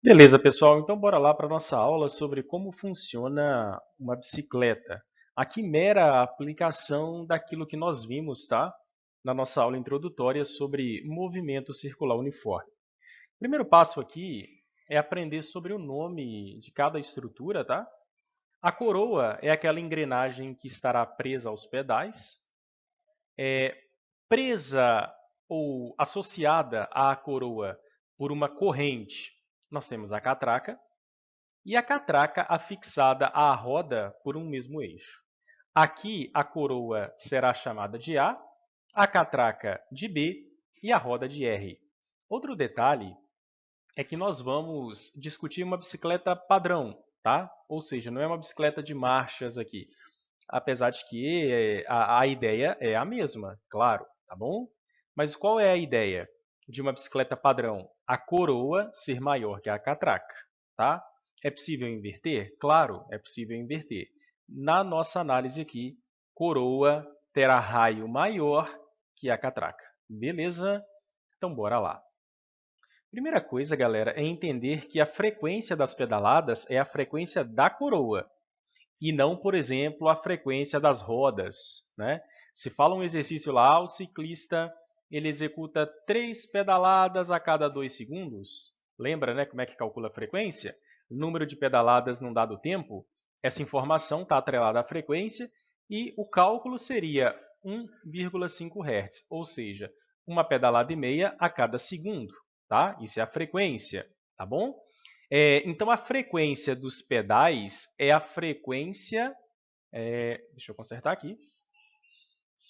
Beleza, pessoal. Então, bora lá para a nossa aula sobre como funciona uma bicicleta. Aqui, mera aplicação daquilo que nós vimos, tá? Na nossa aula introdutória sobre movimento circular uniforme. O primeiro passo aqui é aprender sobre o nome de cada estrutura, tá? A coroa é aquela engrenagem que estará presa aos pedais. Presa ou associada à coroa por uma corrente, nós temos a catraca. E a catraca afixada à roda por um mesmo eixo. Aqui a coroa será chamada de A catraca de B e a roda de R. Outro detalhe é que nós vamos discutir uma bicicleta padrão, tá? Ou seja, não é uma bicicleta de marchas aqui, apesar de que a ideia é a mesma, claro, tá bom? Mas qual é a ideia de uma bicicleta padrão? A coroa ser maior que a catraca, tá? É possível inverter? Claro, é possível inverter. Na nossa análise aqui, coroa terá raio maior que a catraca. Beleza? Então, bora lá. Primeira coisa, galera, é entender que a frequência das pedaladas é a frequência da coroa e não, por exemplo, a frequência das rodas, né? Se fala um exercício lá, o ciclista ele executa 3 pedaladas a cada 2 segundos. Lembra, né, como é que calcula a frequência? Número de pedaladas num dado tempo. Essa informação está atrelada à frequência e o cálculo seria 1,5 Hz, ou seja, uma pedalada e meia a cada segundo. Tá? Isso é a frequência, tá bom? Então, a frequência dos pedais é a frequência... deixa eu consertar aqui.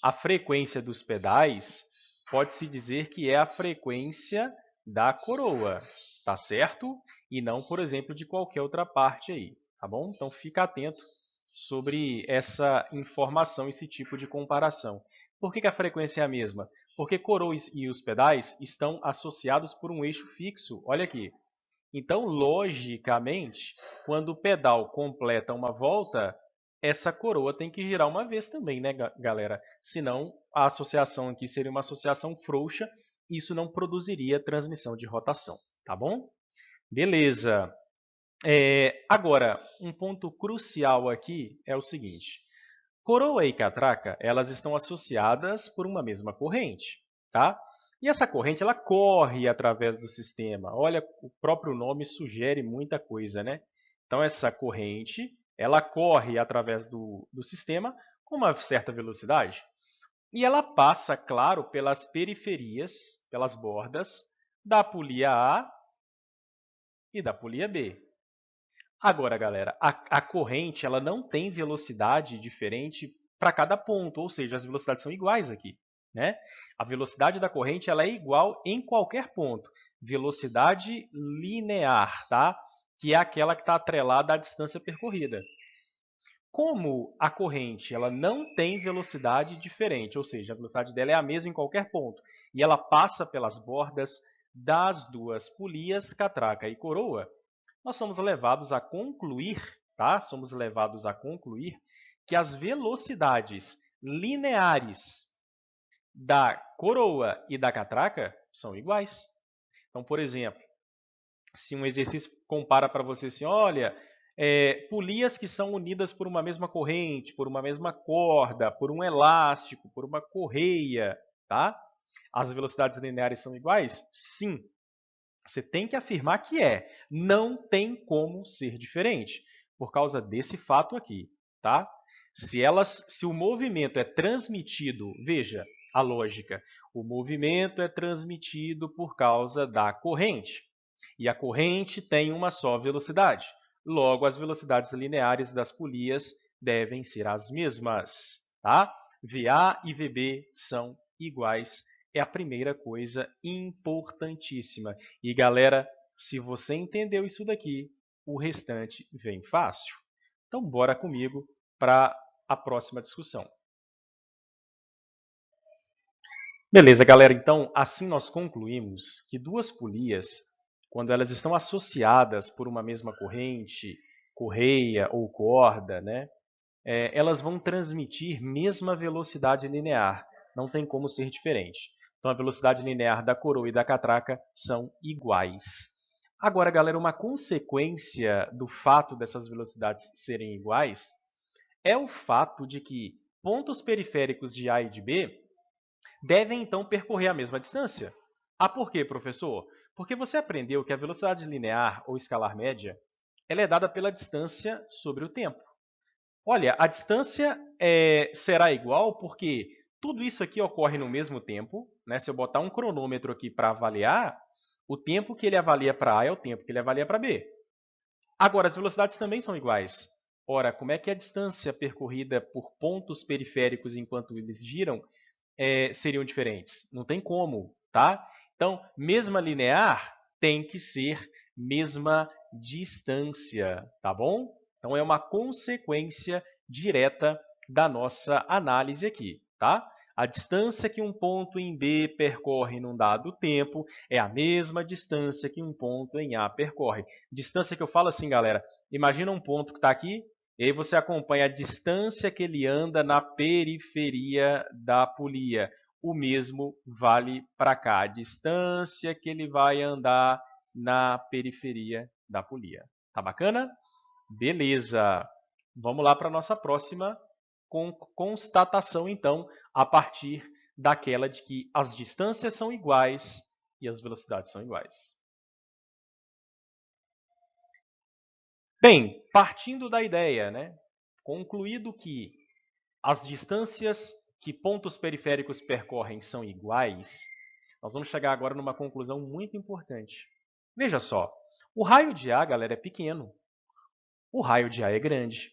A frequência dos pedais pode-se dizer que é a frequência da coroa, tá certo? E não, por exemplo, de qualquer outra parte aí, tá bom? Então, fica atento sobre essa informação, esse tipo de comparação. Por que a frequência é a mesma? Porque coroa e os pedais estão associados por um eixo fixo. Olha aqui, então, logicamente, quando o pedal completa uma volta, essa coroa tem que girar uma vez também, né, galera? Senão, a associação aqui seria uma associação frouxa e isso não produziria transmissão de rotação, tá bom? Beleza. Agora, um ponto crucial aqui é o seguinte. Coroa e catraca, elas estão associadas por uma mesma corrente, tá? E essa corrente, ela corre através do sistema. Olha, o próprio nome sugere muita coisa, né? Então, essa corrente, ela corre através do sistema com uma certa velocidade. E ela passa, claro, pelas periferias, pelas bordas, da polia A e da polia B. Agora, galera, a corrente ela não tem velocidade diferente para cada ponto, ou seja, as velocidades são iguais aqui, né? A velocidade da corrente ela é igual em qualquer ponto. Velocidade linear, tá? Que é aquela que está atrelada à distância percorrida. Como a corrente ela não tem velocidade diferente, ou seja, a velocidade dela é a mesma em qualquer ponto, e ela passa pelas bordas das duas polias, catraca e coroa, nós somos levados a concluir, tá? Somos levados a concluir que as velocidades lineares da coroa e da catraca são iguais. Então, por exemplo, se um exercício compara para você assim, olha, polias que são unidas por uma mesma corrente, por uma mesma corda, por um elástico, por uma correia, tá? As velocidades lineares são iguais? Sim. Você tem que afirmar que é. Não tem como ser diferente, por causa desse fato aqui, tá? Se o movimento é transmitido, veja a lógica, o movimento é transmitido por causa da corrente. E a corrente tem uma só velocidade. Logo, as velocidades lineares das polias devem ser as mesmas, tá? VA e VB são iguais. É a primeira coisa importantíssima. E, galera, se você entendeu isso daqui, o restante vem fácil. Então, bora comigo para a próxima discussão. Beleza, galera. Então, assim nós concluímos que duas polias, quando elas estão associadas por uma mesma corrente, correia ou corda, né, elas vão transmitir mesma velocidade linear. Não tem como ser diferente. Então, a velocidade linear da coroa e da catraca são iguais. Agora, galera, uma consequência do fato dessas velocidades serem iguais é o fato de que pontos periféricos de A e de B devem, então, percorrer a mesma distância. Ah, por quê, professor? Porque você aprendeu que a velocidade linear ou escalar média ela é dada pela distância sobre o tempo. Olha, a distância será igual porque tudo isso aqui ocorre no mesmo tempo. Né? Se eu botar um cronômetro aqui para avaliar, o tempo que ele avalia para A é o tempo que ele avalia para B. Agora, as velocidades também são iguais. Ora, como é que a distância percorrida por pontos periféricos enquanto eles giram seriam diferentes? Não tem como, tá? Então, mesma linear tem que ser mesma distância, tá bom? Então, é uma consequência direta da nossa análise aqui, tá? A distância que um ponto em B percorre num dado tempo é a mesma distância que um ponto em A percorre. Distância que eu falo assim, galera, imagina um ponto que está aqui, e aí você acompanha a distância que ele anda na periferia da polia. O mesmo vale para cá, a distância que ele vai andar na periferia da polia. Tá bacana? Beleza. Vamos lá para a nossa próxima constatação, então, a partir daquela de que as distâncias são iguais e as velocidades são iguais. Bem, partindo da ideia, né, concluído que as distâncias que pontos periféricos percorrem são iguais, nós vamos chegar agora numa conclusão muito importante. Veja só, o raio de A, galera, é pequeno. O raio de A é grande.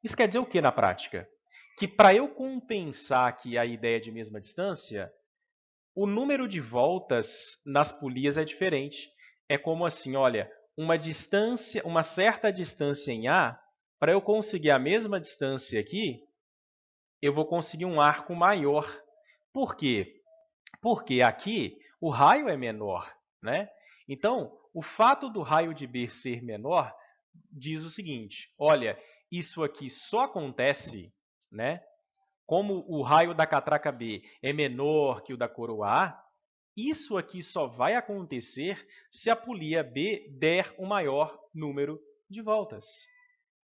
Isso quer dizer o que na prática? Que para eu compensar aqui a ideia de mesma distância, o número de voltas nas polias é diferente. É como assim, olha, uma certa distância em A, para eu conseguir a mesma distância aqui, eu vou conseguir um arco maior. Por quê? Porque aqui o raio é menor, né? Então, o fato do raio de B ser menor diz o seguinte, olha, isso aqui só acontece, né? Como o raio da catraca B é menor que o da coroa A, isso aqui só vai acontecer se a polia B der o maior número de voltas,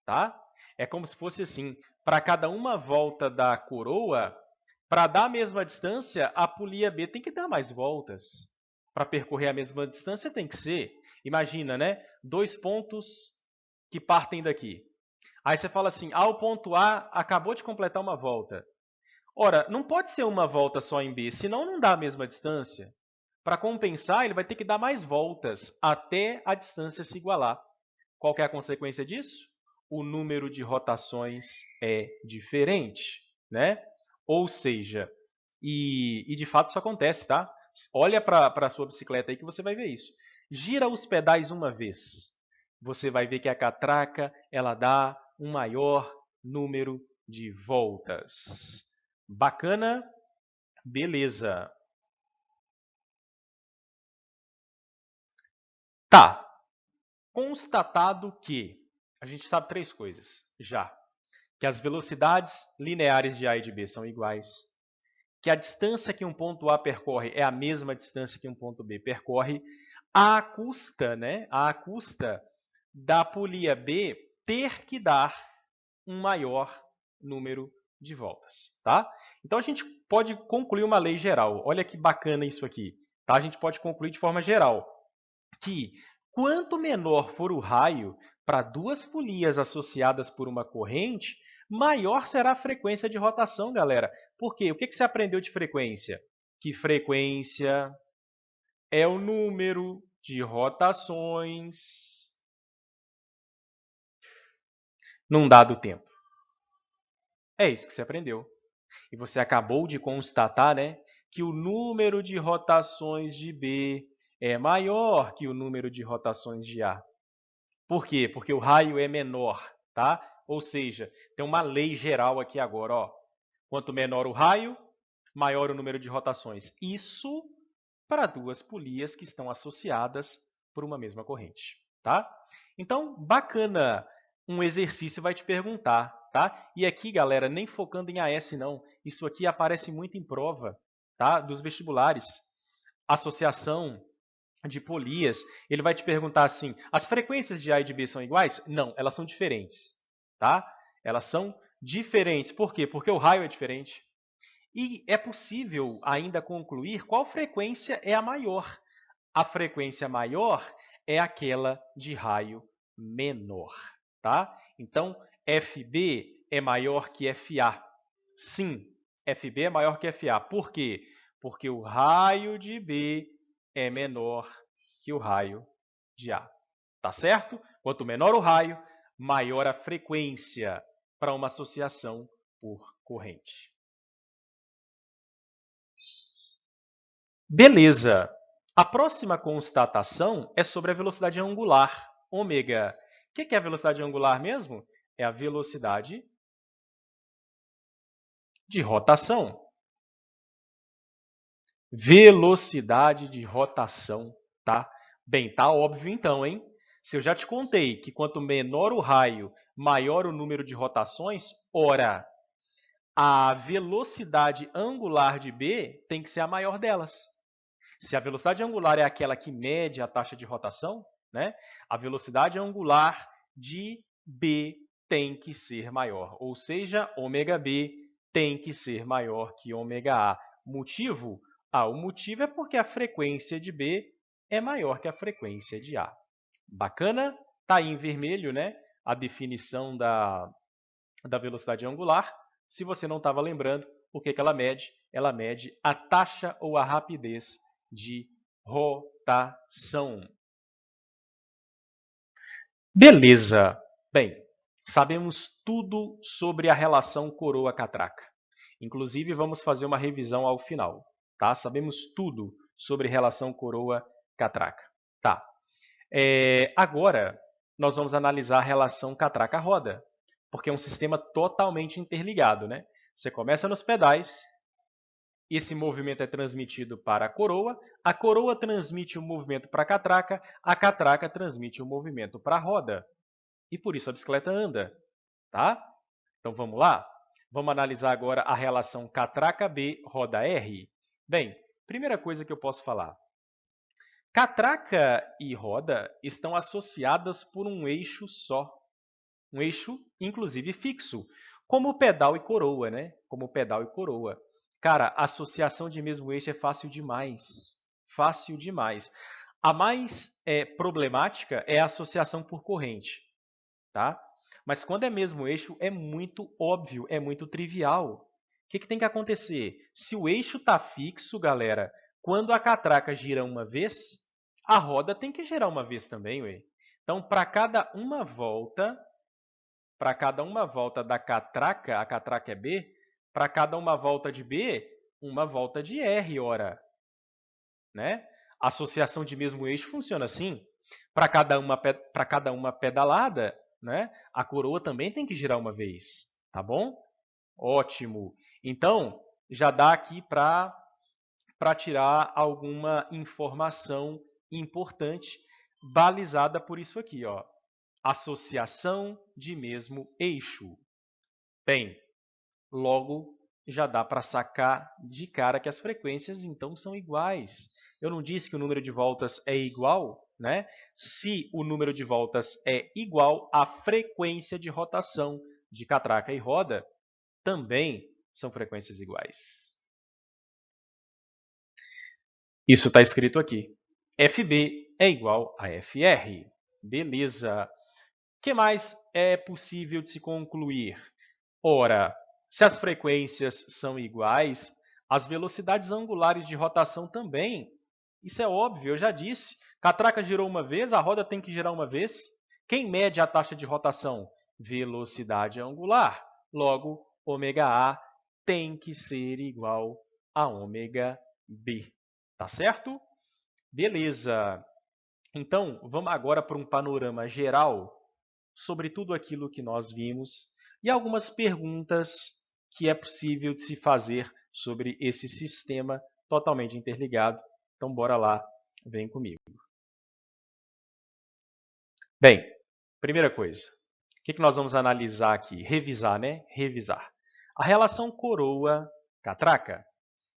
tá? É como se fosse assim, para cada uma volta da coroa, para dar a mesma distância, a polia B tem que dar mais voltas. Para percorrer a mesma distância tem que ser, imagina, né? Dois pontos que partem daqui. Aí você fala assim, o ponto A acabou de completar uma volta. Ora, não pode ser uma volta só em B, senão não dá a mesma distância. Para compensar, ele vai ter que dar mais voltas até a distância se igualar. Qual que é a consequência disso? O número de rotações é diferente, né? Ou seja, e de fato isso acontece, tá? Olha para a sua bicicleta aí que você vai ver isso. Gira os pedais uma vez. Você vai ver que a catraca ela dá um maior número de voltas. Bacana? Beleza. Tá. Constatado que a gente sabe três coisas já. Que as velocidades lineares de A e de B são iguais, que a distância que um ponto A percorre é a mesma distância que um ponto B percorre, à custa, né? À custa da polia B ter que dar um maior número de voltas, tá? Então a gente pode concluir uma lei geral. Olha que bacana isso aqui, tá? A gente pode concluir de forma geral que quanto menor for o raio para duas polias associadas por uma corrente, maior será a frequência de rotação, galera. Por quê? O que você aprendeu de frequência? Que frequência é o número de rotações num dado tempo. É isso que você aprendeu. E você acabou de constatar, né, que o número de rotações de B é maior que o número de rotações de A. Por quê? Porque o raio é menor, tá? Ou seja, tem uma lei geral aqui agora, ó. Quanto menor o raio, maior o número de rotações. Isso para duas polias que estão associadas por uma mesma corrente, tá? Então, bacana, um exercício vai te perguntar, tá? E aqui, galera, nem focando em AS não, isso aqui aparece muito em prova, tá? Dos vestibulares. Associação de Polias, ele vai te perguntar assim, as frequências de A e de B são iguais? Não, elas são diferentes, tá? Elas são diferentes. Por quê? Porque o raio é diferente. E é possível ainda concluir qual frequência é a maior. A frequência maior é aquela de raio menor, tá? Então, FB é maior que FA. Sim, FB é maior que FA. Por quê? Porque o raio de B é menor que o raio de A. Tá certo? Quanto menor o raio, maior a frequência para uma associação por corrente. Beleza. A próxima constatação é sobre a velocidade angular, ômega. O que é a velocidade angular mesmo? É a velocidade de rotação. Velocidade de rotação, tá? Bem, tá óbvio então, hein? Se eu já te contei que quanto menor o raio, maior o número de rotações, ora, a velocidade angular de B tem que ser a maior delas. Se a velocidade angular é aquela que mede a taxa de rotação, né, a velocidade angular de B tem que ser maior. Ou seja, ômega-B tem que ser maior que ômega-A. Motivo? O motivo é porque a frequência de B é maior que a frequência de A. Bacana? Está aí em vermelho, né, a definição da velocidade angular. Se você não estava lembrando, o que ela mede? Ela mede a taxa ou a rapidez de rotação. Beleza! Bem, sabemos tudo sobre a relação coroa-catraca. Inclusive, vamos fazer uma revisão ao final. Tá? Sabemos tudo sobre relação coroa-catraca. Tá. Agora, nós vamos analisar a relação catraca-roda, porque é um sistema totalmente interligado, né? Você começa nos pedais, esse movimento é transmitido para a coroa transmite o movimento para a catraca transmite o movimento para a roda. E por isso a bicicleta anda, tá? Então vamos lá? Vamos analisar agora a relação catraca-B, roda R. Bem, primeira coisa que eu posso falar. Catraca e roda estão associadas por um eixo só. Um eixo, inclusive, fixo, como pedal e coroa, né? Como pedal e coroa. Cara, a associação de mesmo eixo é fácil demais. Fácil demais. A mais problemática é a associação por corrente, tá? Mas quando é mesmo eixo, é muito óbvio, é muito trivial. O que tem que acontecer? Se o eixo está fixo, galera, quando a catraca gira uma vez, a roda tem que girar uma vez também, ué. Então, para cada uma volta da catraca, a catraca é B, para cada uma volta de B, uma volta de R, ora. Né? A associação de mesmo eixo funciona assim. Para cada uma pedalada, né, a coroa também tem que girar uma vez. Tá bom? Ótimo. Então, já dá aqui para tirar alguma informação importante balizada por isso aqui, ó. Associação de mesmo eixo. Bem, logo já dá para sacar de cara que as frequências então são iguais. Eu não disse que o número de voltas é igual, né? Se o número de voltas é igual, a frequência de rotação de catraca e roda também são frequências iguais. Isso está escrito aqui. FB é igual a FR. Beleza. O que mais é possível de se concluir? Ora, se as frequências são iguais, as velocidades angulares de rotação também. Isso é óbvio, eu já disse. Catraca girou uma vez, a roda tem que girar uma vez. Quem mede a taxa de rotação? Velocidade angular. Logo, ômega-A tem que ser igual a ômega-B. Tá certo? Beleza. Então, vamos agora para um panorama geral sobre tudo aquilo que nós vimos e algumas perguntas que é possível de se fazer sobre esse sistema totalmente interligado. Então, bora lá, vem comigo. Bem, primeira coisa, o que nós vamos analisar aqui? Revisar, né? Revisar. A relação coroa-catraca.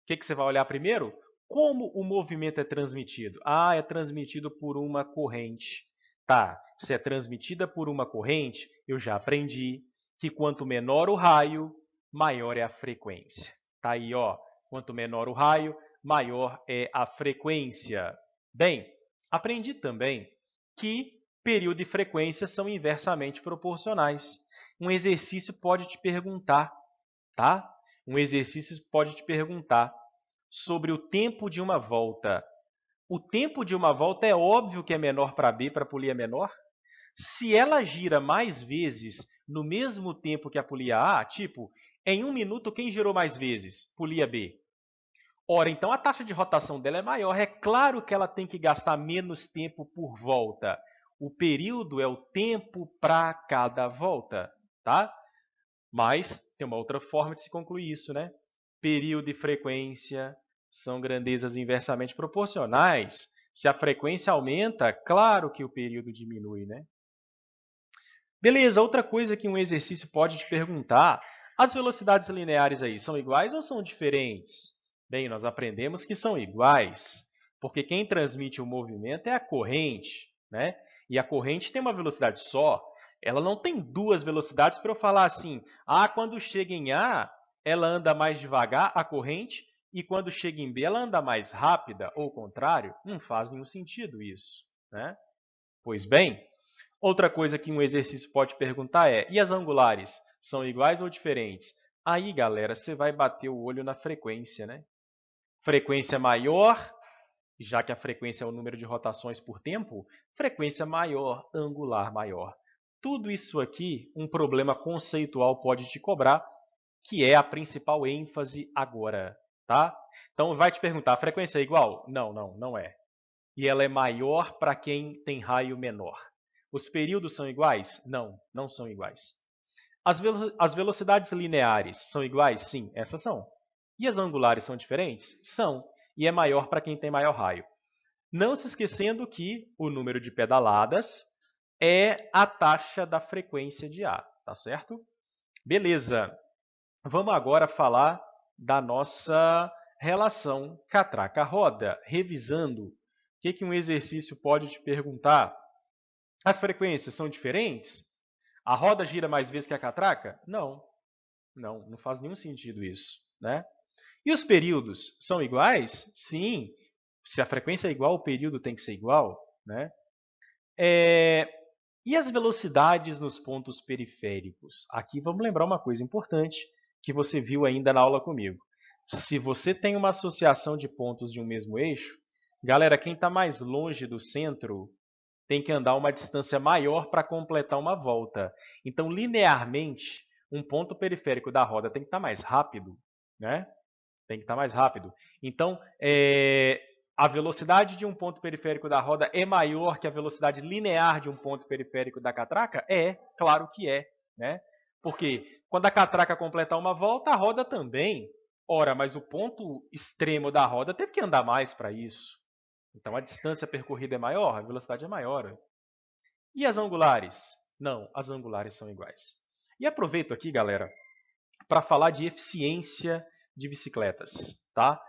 O que você vai olhar primeiro? Como o movimento é transmitido? É transmitido por uma corrente. Tá, se é transmitida por uma corrente, eu já aprendi que quanto menor o raio, maior é a frequência. Tá aí, ó. Quanto menor o raio, maior é a frequência. Bem, aprendi também que período e frequência são inversamente proporcionais. Um exercício pode te perguntar, tá? Um exercício pode te perguntar sobre o tempo de uma volta. O tempo de uma volta é óbvio que é menor para B, para a polia menor. Se ela gira mais vezes no mesmo tempo que a polia A, tipo, em 1 minuto, quem girou mais vezes? Polia B. Ora, então a taxa de rotação dela é maior. É claro que ela tem que gastar menos tempo por volta. O período é o tempo para cada volta, tá? Mas tem uma outra forma de se concluir isso, né? Período e frequência são grandezas inversamente proporcionais. Se a frequência aumenta, claro que o período diminui, né? Beleza, outra coisa que um exercício pode te perguntar, as velocidades lineares aí são iguais ou são diferentes? Bem, nós aprendemos que são iguais, porque quem transmite o movimento é a corrente, né? E a corrente tem uma velocidade só. Ela não tem duas velocidades para eu falar assim, quando chega em A, ela anda mais devagar, a corrente, e quando chega em B, ela anda mais rápida, ou o contrário. Não faz nenhum sentido isso, né? Pois bem, outra coisa que um exercício pode perguntar é, e as angulares, são iguais ou diferentes? Aí, galera, você vai bater o olho na frequência, né? Frequência maior, já que a frequência é o número de rotações por tempo, frequência maior, angular maior. Tudo isso aqui, um problema conceitual pode te cobrar, que é a principal ênfase agora, tá? Então, vai te perguntar, a frequência é igual? Não, não é. E ela é maior para quem tem raio menor. Os períodos são iguais? Não, não são iguais. As velocidades lineares são iguais? Sim, essas são. E as angulares são diferentes? São. E é maior para quem tem maior raio. Não se esquecendo que o número de pedaladas é a taxa da frequência de A, tá certo? Beleza. Vamos agora falar da nossa relação catraca-roda. Revisando, o que um exercício pode te perguntar? As frequências são diferentes? A roda gira mais vezes que a catraca? Não faz nenhum sentido isso, né? E os períodos são iguais? Sim. Se a frequência é igual, o período tem que ser igual, né? E as velocidades nos pontos periféricos? Aqui vamos lembrar uma coisa importante que você viu ainda na aula comigo. Se você tem uma associação de pontos de um mesmo eixo, galera, quem está mais longe do centro tem que andar uma distância maior para completar uma volta. Então, linearmente, um ponto periférico da roda tem que estar mais rápido, né? Tem que estar mais rápido. Então, a velocidade de um ponto periférico da roda é maior que a velocidade linear de um ponto periférico da catraca? É, claro que é, né? Porque quando a catraca completar uma volta, a roda também. Ora, mas o ponto extremo da roda teve que andar mais para isso. Então, a distância percorrida é maior, a velocidade é maior. E as angulares? Não, as angulares são iguais. E aproveito aqui, galera, para falar de eficiência de bicicletas, tá?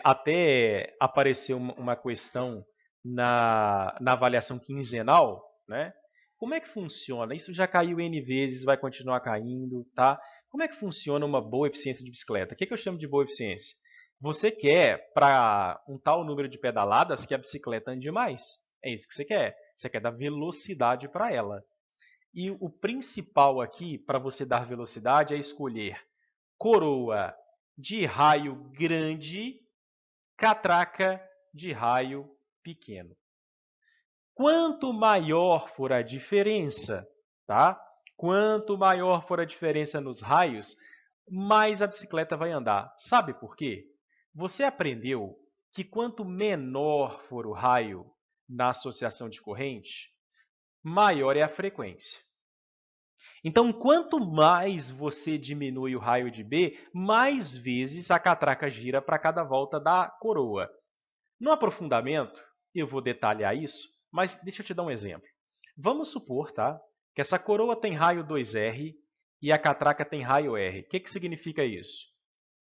Até apareceu uma questão na avaliação quinzenal, né? Como é que funciona? Isso já caiu N vezes, vai continuar caindo, tá? Como é que funciona uma boa eficiência de bicicleta? O que eu chamo de boa eficiência? Você quer, para um tal número de pedaladas, que a bicicleta ande mais. É isso que você quer. Você quer dar velocidade para ela. E o principal aqui, para você dar velocidade, é escolher coroa de raio grande, catraca de raio pequeno. Quanto maior for a diferença, tá? Quanto maior for a diferença nos raios, mais a bicicleta vai andar. Sabe por quê? Você aprendeu que quanto menor for o raio na associação de corrente, maior é a frequência. Então, quanto mais você diminui o raio de B, mais vezes a catraca gira para cada volta da coroa. No aprofundamento, eu vou detalhar isso, mas deixa eu te dar um exemplo. Vamos supor, tá, que essa coroa tem raio 2R e a catraca tem raio R. O que significa isso?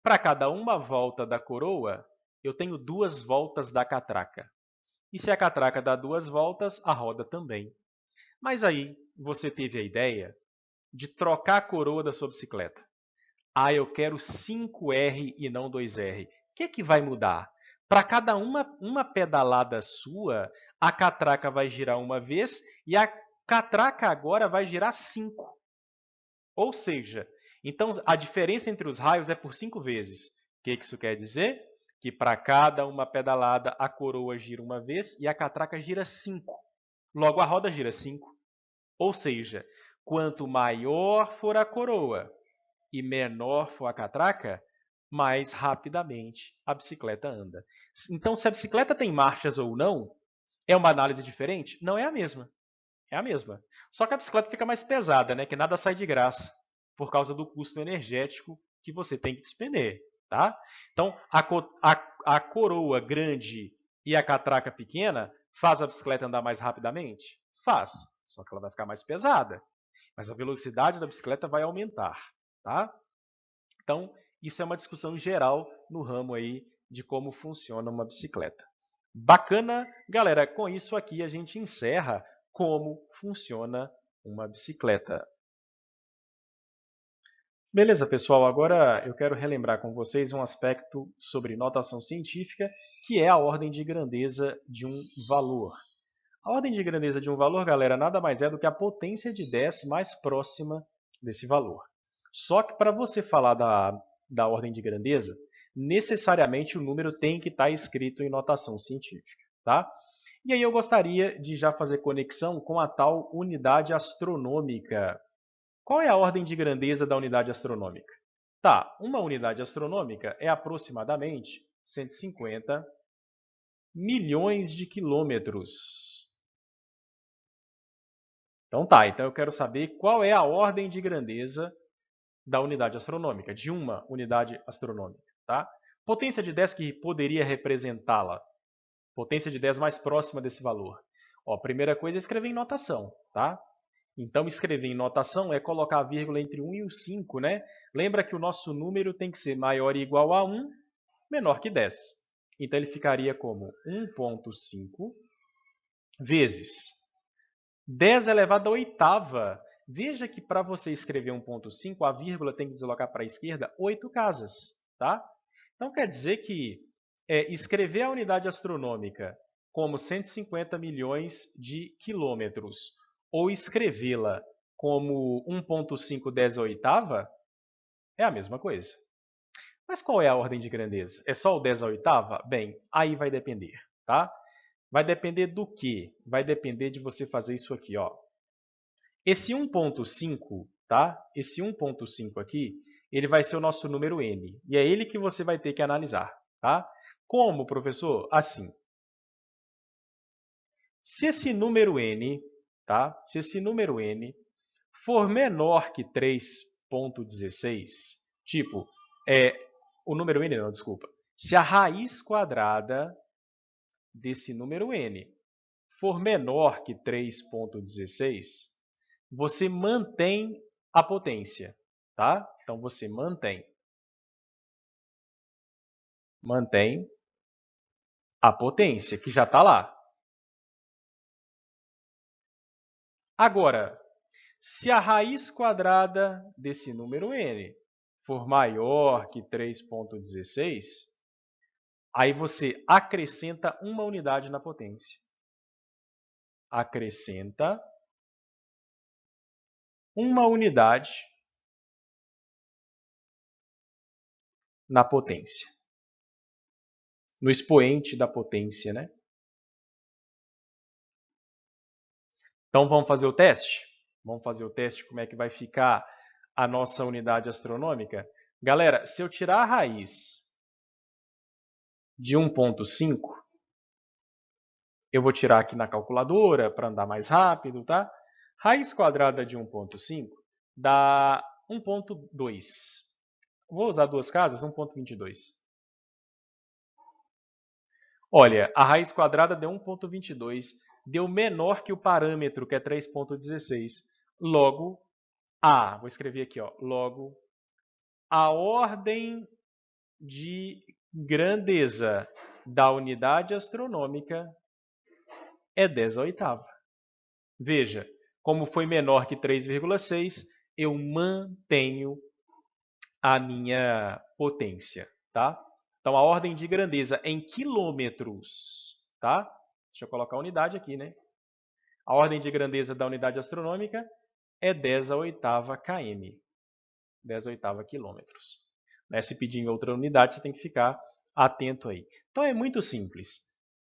Para cada uma volta da coroa, eu tenho 2 voltas da catraca. E se a catraca dá 2 voltas, a roda também. Mas aí você teve a ideia de trocar a coroa da sua bicicleta. Ah, eu quero 5R e não 2R. O que vai mudar? Para cada uma pedalada sua, a catraca vai girar uma vez e a catraca agora vai girar 5. Ou seja, então a diferença entre os raios é por 5 vezes. O que isso quer dizer? Que para cada uma pedalada, a coroa gira uma vez e a catraca gira 5. Logo, a roda gira 5. Ou seja, quanto maior for a coroa e menor for a catraca, mais rapidamente a bicicleta anda. Então, se a bicicleta tem marchas ou não, é uma análise diferente? Não é a mesma. É a mesma. Só que a bicicleta fica mais pesada, né? Que nada sai de graça, por causa do custo energético que você tem que despender. Tá? Então, a coroa grande e a catraca pequena faz a bicicleta andar mais rapidamente? Faz, só que ela vai ficar mais pesada. Mas a velocidade da bicicleta vai aumentar. Tá? Então, isso é uma discussão geral no ramo aí de como funciona uma bicicleta. Bacana, galera. Com isso aqui a gente encerra como funciona uma bicicleta. Beleza, pessoal. Agora eu quero relembrar com vocês um aspecto sobre notação científica, que é a ordem de grandeza de um valor. A ordem de grandeza de um valor, galera, nada mais é do que a potência de 10 mais próxima desse valor. Só que para você falar da ordem de grandeza, necessariamente o número tem que estar escrito em notação científica. Tá? E aí eu gostaria de já fazer conexão com a tal unidade astronômica. Qual é a ordem de grandeza da unidade astronômica? Tá, uma unidade astronômica é aproximadamente 150 milhões de quilômetros. Então tá, então eu quero saber qual é a ordem de grandeza da unidade astronômica, de uma unidade astronômica. Tá? Potência de 10 que poderia representá-la. Potência de 10 mais próxima desse valor. Ó, a primeira coisa é escrever em notação. Tá? Então, escrever em notação é colocar a vírgula entre 1 e o 5. Né? Lembra que o nosso número tem que ser maior ou igual a 1, menor que 10. Então, ele ficaria como 1,5 vezes 10 elevado à oitava. Veja que para você escrever 1,5, a vírgula tem que deslocar para a esquerda 8 casas. Tá? Então, quer dizer que escrever a unidade astronômica como 150 milhões de quilômetros ou escrevê-la como 1,5 10 à oitava é a mesma coisa. Mas qual é a ordem de grandeza? É só o 10 à oitava? Bem, aí vai depender. Tá? Vai depender do quê? Vai depender de você fazer isso aqui. Ó. Esse 1,5, tá? Esse 1,5 aqui, ele vai ser o nosso número n. E é ele que você vai ter que analisar. Tá? Como, professor? Assim. Se esse número n, tá? Se esse número n for menor que 3,16, tipo, o número n não, desculpa. Se a raiz quadrada desse número n for menor que 3,16, você mantém a potência, tá? Então, você mantém a potência, que já está lá. Agora, se a raiz quadrada desse número n for maior que 3,16, aí você acrescenta uma unidade na potência. Acrescenta uma unidade na potência. No expoente da potência, né? Então, vamos fazer o teste? Vamos fazer o teste como é que vai ficar a nossa unidade astronômica? Galera, se eu tirar a raiz de 1,5, eu vou tirar aqui na calculadora para andar mais rápido, tá? Raiz quadrada de 1,5 dá 1,2. Vou usar duas casas, 1,22. Olha, a raiz quadrada deu 1,22, deu menor que o parâmetro, que é 3,16. Logo, vou escrever aqui, ó, logo, a ordem de grandeza da unidade astronômica é 10 à oitava. Veja, como foi menor que 3,6, eu mantenho a minha potência, tá? Então, a ordem de grandeza em quilômetros, tá? Deixa eu colocar a unidade aqui, né? A ordem de grandeza da unidade astronômica é 10 à oitava km, 10 à oitava quilômetros. Né? Se pedir em outra unidade, você tem que ficar atento aí. Então, é muito simples.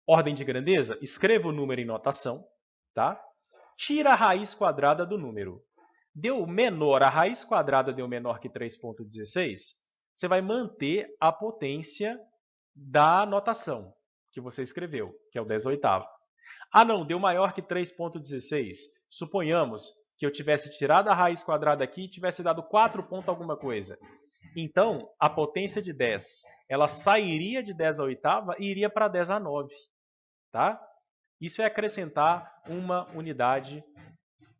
Ordem de grandeza, escreva o número em notação, tá? Tira a raiz quadrada do número. Deu menor, a raiz quadrada deu menor que 3,16, você vai manter a potência da notação que você escreveu, que é o 10 oitava. Ah, não, deu maior que 3,16. Suponhamos que eu tivesse tirado a raiz quadrada aqui e tivesse dado 4 ponto alguma coisa. Então, a potência de 10, ela sairia de 10 à oitava e iria para 10 à 9. Tá? Isso é acrescentar uma unidade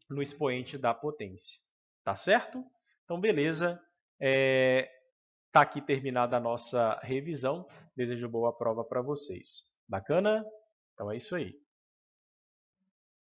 no expoente da potência. Tá certo? Então, beleza. Tá aqui terminada a nossa revisão. Desejo boa prova para vocês. Bacana? Então é isso aí.